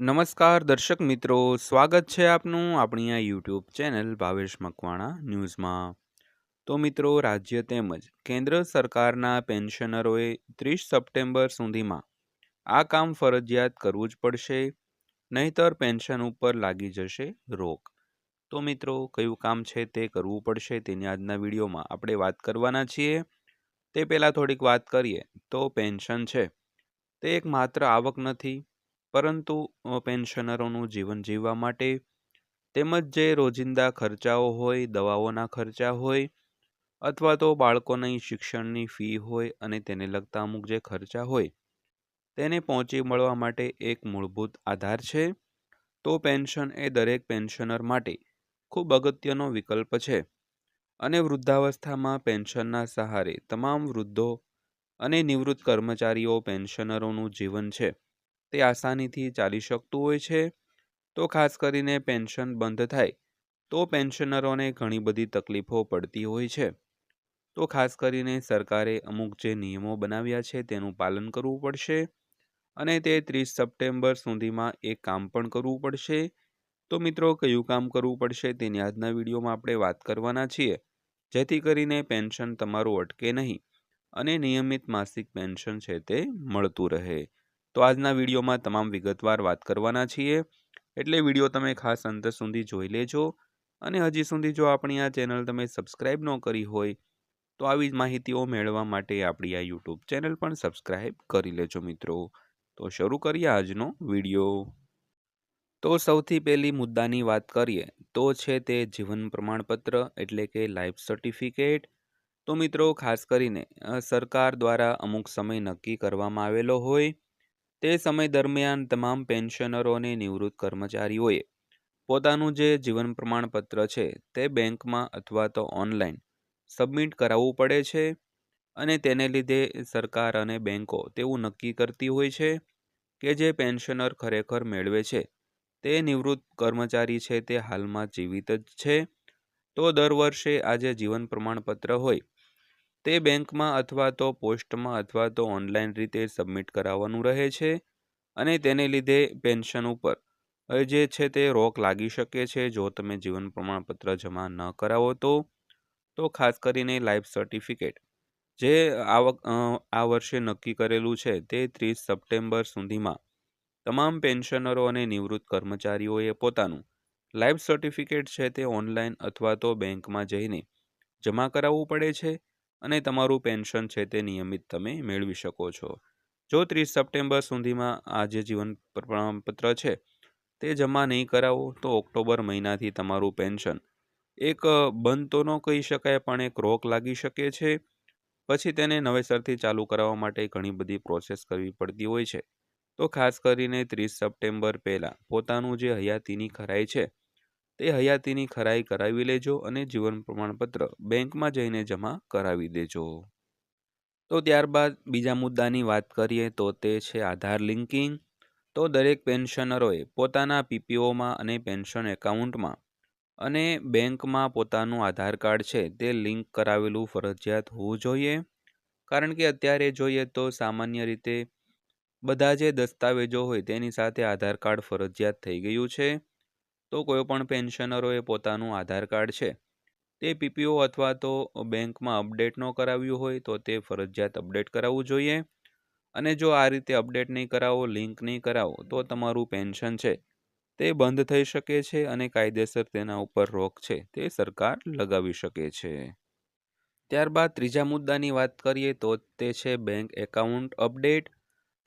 નમસ્કાર દર્શક મિત્રો, સ્વાગત છે આપનું આપણી આ યુટ્યુબ ચેનલ ભાવેશ મકવાણા ન્યૂઝમાં. તો મિત્રો, રાજ્ય તેમજ કેન્દ્ર સરકારના પેન્શનરોએ 30 સપ્ટેમ્બર સુધીમાં આ કામ ફરજિયાત કરવું જ પડશે, નહીતર પેન્શન ઉપર લાગી જશે રોક. તો મિત્રો, કયું કામ છે તે કરવું પડશે તેની આજના વિડીયોમાં આપણે વાત કરવાના છીએ. તે પહેલાં થોડીક વાત કરીએ તો પેન્શન છે તે એક માત્ર આવક નથી, પરંતુ પેન્શનરોનું જીવન જીવવા માટે તેમજ જે રોજિંદા ખર્ચાઓ હોય, દવાઓના ખર્ચા હોય, અથવા તો બાળકોની શિક્ષણની ફી હોય અને તેને લગતા અમુક જે ખર્ચા હોય તેને પહોંચી મળવા માટે એક મૂળભૂત આધાર છે. તો પેન્શન એ દરેક પેન્શનર માટે ખૂબ અગત્યનો વિકલ્પ છે અને વૃદ્ધાવસ્થામાં પેન્શનના સહારે તમામ વૃદ્ધો અને નિવૃત્ત કર્મચારીઓ પેન્શનરોનું જીવન છે તે આસાનીથી ચાલી શકતું હોય છે. તો ખાસ કરીને પેન્શન બંધ થાય તો પેન્શનરોને ઘણી બધી તકલીફો પડતી હોય છે. તો ખાસ કરીને સરકારે અમુક જે નિયમો બનાવ્યા છે તેનું પાલન કરવું પડશે અને તે 30 સપ્ટેમ્બર સુધીમાં એક કામ પણ કરવું પડશે. તો મિત્રો, કયું કામ કરવું પડશે તેની આજના વિડીયોમાં આપણે વાત કરવાના છીએ, જેથી કરીને પેન્શન તમારું અટકે નહીં અને નિયમિત માસિક પેન્શન છે તે મળતું રહે. તો આજના વિડીયોમાં તમામ વિગતવાર વાત કરવાના છીએ, એટલે વિડીયો તમે ખાસ અંત સુધી જોઈ લેજો. અને હજી સુધી જો આપણી આ ચેનલ તમે સબસ્ક્રાઈબ ન કરી હોય તો આવી જ માહિતીઓ મેળવવા માટે આપણી આ યુટ્યુબ ચેનલ પણ સબસ્ક્રાઈબ કરી લેજો મિત્રો. તો શરૂ કરીએ આજનો વિડીયો. તો સૌથી પહેલી મુદ્દાની વાત કરીએ તો છે તે જીવન પ્રમાણપત્ર એટલે કે લાઈફ સર્ટિફિકેટ. તો મિત્રો, ખાસ કરીને સરકાર દ્વારા અમુક સમય નક્કી કરવામાં આવેલો હોય તે સમય દરમિયાન તમામ પેન્શનરો અને નિવૃત્ત કર્મચારીઓએ પોતાનું જે જીવન પ્રમાણપત્ર છે તે બેંકમાં અથવા તો ઓનલાઈન સબમિટ કરાવવું પડે છે. અને તેને લીધે સરકાર અને બેંકો તેવું નક્કી કરતી હોય છે કે જે પેન્શનર ખરેખર મેળવે છે તે નિવૃત્ત કર્મચારી છે તે હાલમાં જીવિત જ છે. તો દર વર્ષે આ જે જીવન પ્રમાણપત્ર હોય તે બેંકમાં અથવા તો પોસ્ટમાં અથવા તો ઓનલાઈન રીતે સબમિટ કરાવવાનું રહે છે અને તેને લીધે પેન્શન ઉપર જે છે તે રોક લાગી શકે છે જો તમે જીવન પ્રમાણપત્ર જમા ન કરાવો તો ખાસ કરીને લાઈફ સર્ટિફિકેટ જે આ વર્ષે નક્કી કરેલું છે તે 30 સપ્ટેમ્બર સુધીમાં તમામ પેન્શનરો અને નિવૃત્ત કર્મચારીઓએ પોતાનું લાઈફ સર્ટિફિકેટ છે તે ઓનલાઈન અથવા તો બેંકમાં જઈને જમા કરાવવું પડે છે અને તમારું પેન્શન છે તે નિયમિત તમે મેળવી શકો છો. જો 30 સપ્ટેમ્બર સુધીમાં આ જે જીવન પ્રમાણપત્ર છે તે જમા નહીં કરાવો તો ઓક્ટોબર મહિનાથી તમારું પેન્શન એક બંધ તો ન કહી શકાય પણ એક રોક લાગી શકે છે. પછી તેને નવેસરથી ચાલુ કરાવવા માટે ઘણી બધી પ્રોસેસ કરવી પડતી હોય છે. તો ખાસ કરીને 30 સપ્ટેમ્બર પહેલાં પોતાનું જે હયાતીની ખરાઈ છે તે હયાતીની ખરાઈ કરાવી લેજો અને જીવન પ્રમાણપત્ર બેંકમાં જઈને જમા કરાવી દેજો. તો ત્યારબાદ બીજા મુદ્દાની વાત કરીએ તો તે છે આધાર લિંકિંગ. તો દરેક પેન્શનરોએ પોતાના પીપીઓમાં અને પેન્શન એકાઉન્ટમાં અને બેંકમાં પોતાનું આધાર કાર્ડ છે તે લિંક કરાવેલું ફરજિયાત હોવું જોઈએ. કારણ કે અત્યારે જોઈએ તો સામાન્ય રીતે બધા જે દસ્તાવેજો હોય તેની સાથે આધાર કાર્ડ ફરજિયાત થઈ ગયું છે. તો કોઈ પણ પેન્શનરોએ પોતાનું આધાર કાર્ડ છે તે પીપીઓ અથવા તો બેંકમાં અપડેટ ન કરાવ્યું હોય તો તે ફરજિયાત અપડેટ કરાવવું જોઈએ. અને જો આ રીતે અપડેટ નહીં કરાવો, લિંક નહીં કરાવો તો તમારું પેન્શન છે તે બંધ થઈ શકે છે અને કાયદેસર તેના ઉપર રોક છે તે સરકાર લગાવી શકે છે. ત્યારબાદ ત્રીજા મુદ્દાની વાત કરીએ તો તે છે બેંક એકાઉન્ટ અપડેટ.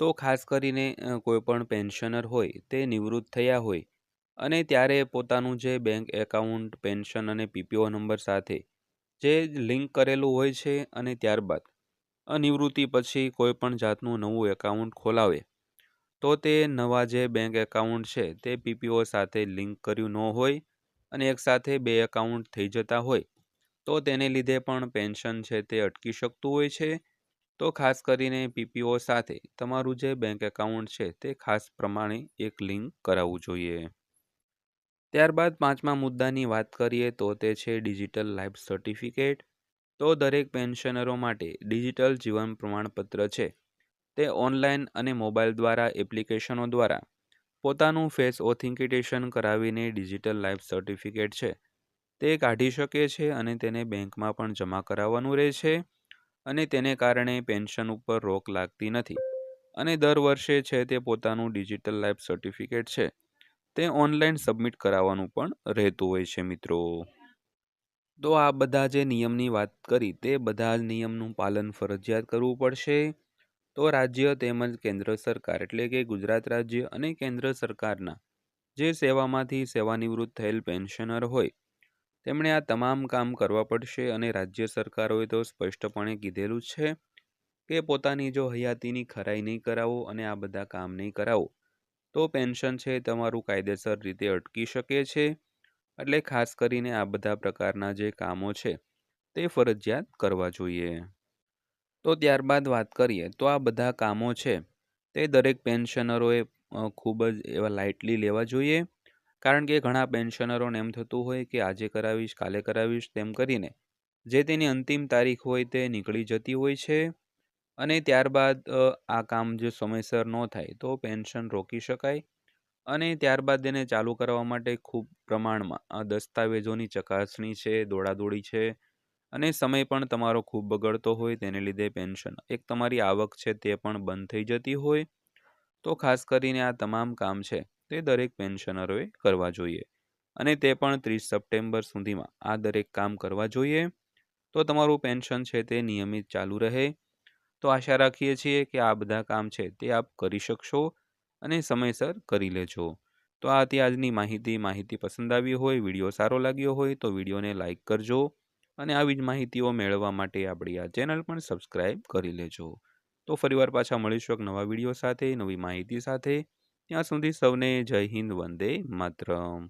તો ખાસ કરીને કોઈ પણ પેન્શનર હોય તે નિવૃત્ત થયા હોય અને ત્યારે પોતાનું જે બેંક એકાઉન્ટ પેન્શન અને પીપીઓ નંબર સાથે જે લિંક કરેલું હોય છે અને ત્યારબાદ નિવૃત્તિ પછી કોઈ પણ જાતનું નવું એકાઉન્ટ ખોલાવે તો તે નવા જે બેંક એકાઉન્ટ છે તે પીપીઓ સાથે લિંક કર્યું ન હોય અને એકસાથે બે એકાઉન્ટ થઈ જતા હોય તો તેને લીધે પણ પેન્શન છે તે અટકી શકતું હોય છે. તો ખાસ કરીને પીપીઓ સાથે તમારું જે બેંક એકાઉન્ટ છે તે ખાસ પ્રમાણે એક લિંક કરાવવું જોઈએ. ત્યારબાદ પાંચમા મુદ્દાની વાત કરીએ તો તે છે ડિજિટલ લાઈફ સર્ટિફિકેટ. તો દરેક પેન્શનરો માટે ડિજિટલ જીવન પ્રમાણપત્ર છે તે ઓનલાઈન અને મોબાઈલ દ્વારા એપ્લિકેશનો દ્વારા પોતાનું ફેસ ઓથેન્ટિકેશન કરાવીને ડિજિટલ લાઈફ સર્ટિફિકેટ છે તે કાઢી શકે છે અને તેને બેંકમાં પણ જમા કરાવવાનું રહે છે અને તેને કારણે પેન્શન ઉપર રોક લાગતી નથી અને દર વર્ષે છે તે પોતાનું ડિજિટલ લાઈફ સર્ટિફિકેટ છે તે ઓનલાઈન સબમિટ કરાવવાનું પણ રહેતું હોય છે મિત્રો. તો આ બધા જે નિયમની વાત કરી તે બધા જ નિયમનું પાલન ફરજિયાત કરવું પડશે. તો રાજ્ય તેમજ કેન્દ્ર સરકાર એટલે કે ગુજરાત રાજ્ય અને કેન્દ્ર સરકારના જે સેવામાંથી સેવાનિવૃત્ત થયેલ પેન્શનર હોય તેમણે આ તમામ કામ કરવા પડશે અને રાજ્ય સરકારોએ તો સ્પષ્ટપણે કીધેલું જ છે કે પોતાની જો હયાતીની ખરાઈ નહીં કરાવો અને આ બધા કામ નહીં કરાવો તો પેન્શન છે તમારું કાયદેસર રીતે અટકી શકે છે. એટલે ખાસ કરીને આ બધા પ્રકારના જે કામો છે તે ફરજિયાત કરવા જોઈએ. તો ત્યારબાદ વાત કરીએ તો આ બધા કામો છે તે દરેક પેન્શનરોએ ખૂબ જ એવા લાઇટલી લેવા જોઈએ, કારણ કે ઘણા પેન્શનરોને એમ થતું હોય કે આજે કરાવીશ કાલે કરાવીશ તેમ કરીને જે તેની અંતિમ તારીખ હોય તે નીકળી જતી હોય છે અને ત્યારબાદ આ કામ જો સમયસર ન થાય તો પેન્શન રોકી શકાય અને ત્યારબાદ તેને ચાલુ કરવા માટે ખૂબ પ્રમાણમાં દસ્તાવેજોની ચકાસણી છે, દોડાદોડી છે અને સમય પણ તમારો ખૂબ બગડતો હોય તેને લીધે પેન્શન એક તમારી આવક છે તે પણ બંધ થઈ જતી હોય. તો ખાસ કરીને આ તમામ કામ છે તે દરેક પેન્શનરોએ કરવા જોઈએ અને તે પણ 30 સપ્ટેમ્બર સુધીમાં આ દરેક કામ કરવા જોઈએ તો તમારું પેન્શન છે તે નિયમિત ચાલુ રહે. તો આશા રાખીએ છીએ કે આ બધા કામ છે તે આપ કરી શકશો અને સમયસર કરી લેજો. તો આ હતી આજની માહિતી પસંદ આવી હોય, વિડીયો સારો લાગ્યો હોય તો વિડીયોને લાઇક કરજો અને આવી જ માહિતીઓ મેળવવા માટે આપણી આ ચેનલ પણ સબસ્ક્રાઈબ કરી લેજો. તો ફરીવાર પાછા મળીશું એક નવા વિડીયો સાથે, નવી માહિતી સાથે. ત્યાં સુધી સૌને જય હિન્દ, વંદે માતરમ.